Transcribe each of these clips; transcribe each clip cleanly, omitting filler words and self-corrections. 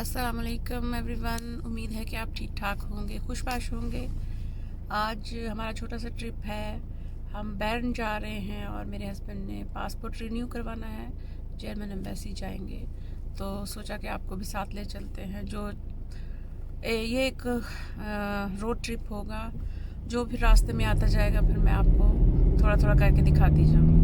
अस्सलाम वालेकुम एवरीवन। उम्मीद है कि आप ठीक ठाक होंगे, खुशबाश होंगे। आज हमारा छोटा सा ट्रिप है। हम बैरन जा रहे हैं और मेरे हस्बैंड ने पासपोर्ट रिन्यू करवाना है। जर्मन एम्बेसी जाएंगे, तो सोचा कि आपको भी साथ ले चलते हैं। ये एक रोड ट्रिप होगा। जो भी रास्ते में आता जाएगा फिर मैं आपको थोड़ा थोड़ा करके दिखाती जाऊँगी।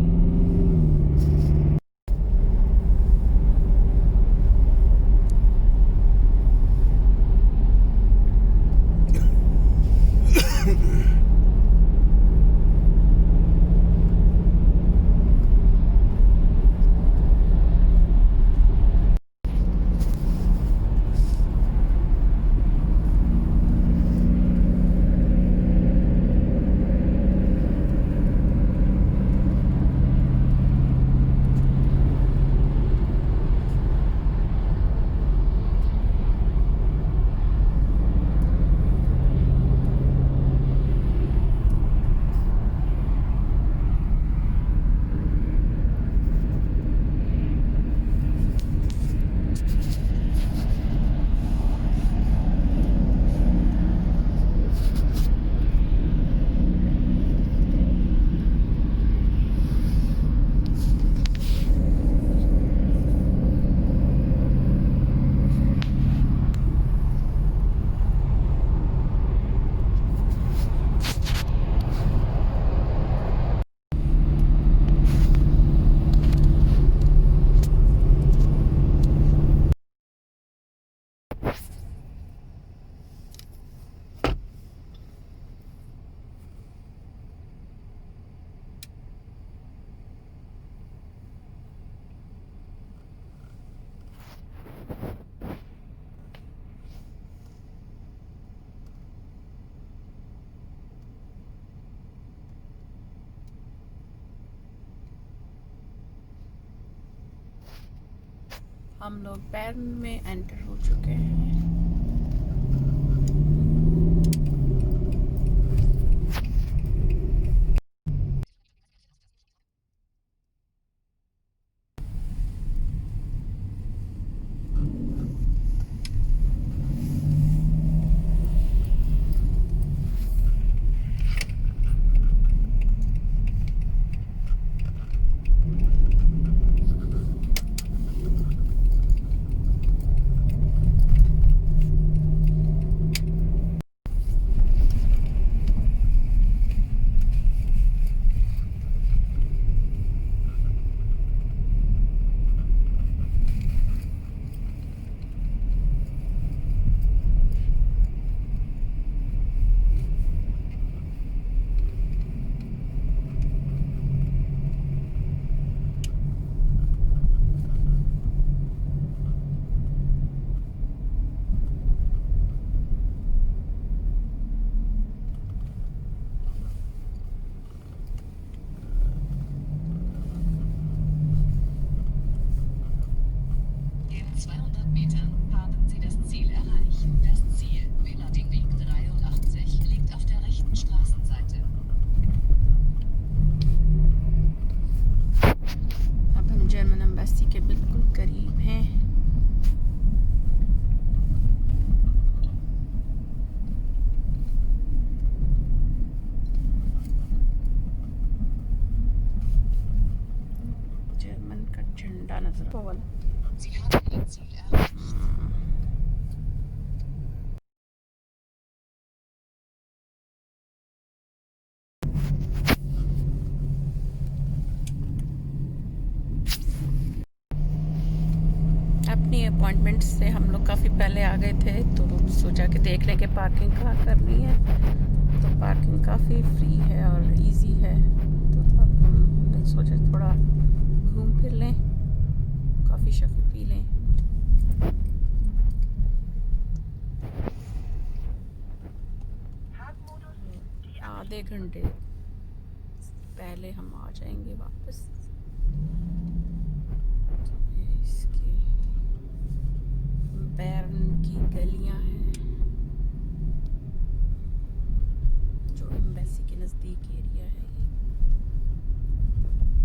हम लोग बैरन में एंटर हो चुके हैं। नजर अपनी अपॉइंटमेंट से हम लोग काफ़ी पहले आ गए थे, तो सोचा कि देख लें कि पार्किंग कहाँ करनी है। तो पार्किंग काफ़ी फ्री है और इजी है, तो अब हमने सोचा थोड़ा घूम फिर लें, कॉफ़ी शॉफ़ी पी लें। आधे घंटे पहले हम आ जाएंगे वापस। इसकी बैरन की गलियां हैं जो एम्बेसी के नज़दीक एरिया है।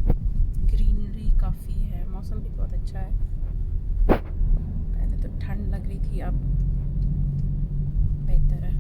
ये ग्रीनरी काफ़ी है, मौसम भी बहुत अच्छा है। पहले तो ठंड लग रही थी, अब बेहतर है।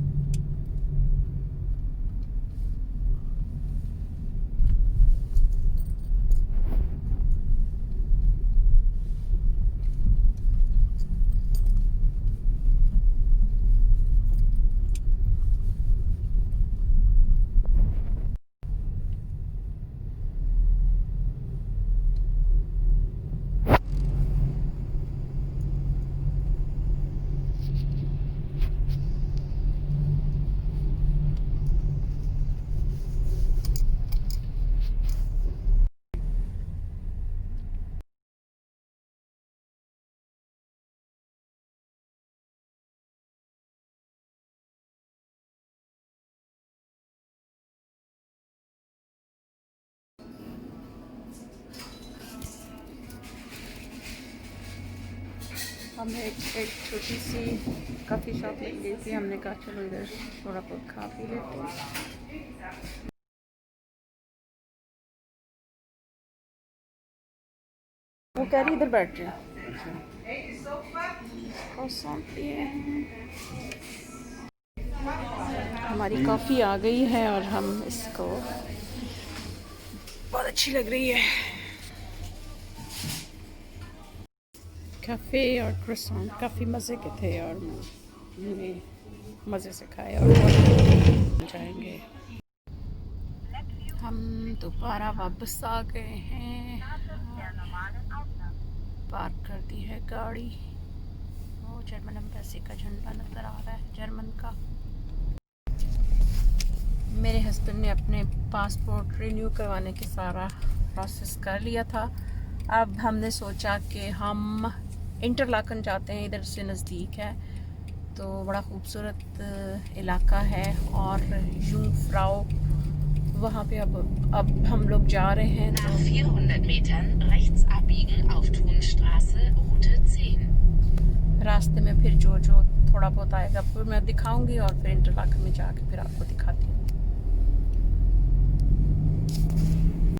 हमने एक छोटी सी काफ़ी शॉप लग गई थी, हमने कहा चलो इधर थोड़ा बहुत खा पी लेते हैं। वो कह रही इधर बैठ रहे हमारी कॉफ़ी आ गई है और हम इसको, बहुत अच्छी लग रही है। काफ़े और क्रोसेंट काफ़ी मज़े के थे और हमने मज़े से खाए और जाएंगे। हम दोबारा वापस आ गए हैं, पार्क कर दी है गाड़ी। वो जर्मन एम्बेसी का झंडा नज़र आ रहा है, जर्मन का। मेरे हस्बैंड ने अपने पासपोर्ट रिन्यू करवाने के सारा प्रोसेस कर लिया था। अब हमने सोचा कि हम इंटरलाकन जाते हैं, इधर से नज़दीक है, तो बड़ा खूबसूरत इलाका है। और यूंगफ्राउ वहाँ पे अब हम लोग जा रहे हैं। Nach 400 Metern rechts abbiegen auf Thunstraße, Route 10. रास्ते में फिर जो जो थोड़ा बहुत आएगा फिर मैं दिखाऊंगी और फिर इंटरलाकन में जाके फिर आपको दिखाती हूँ।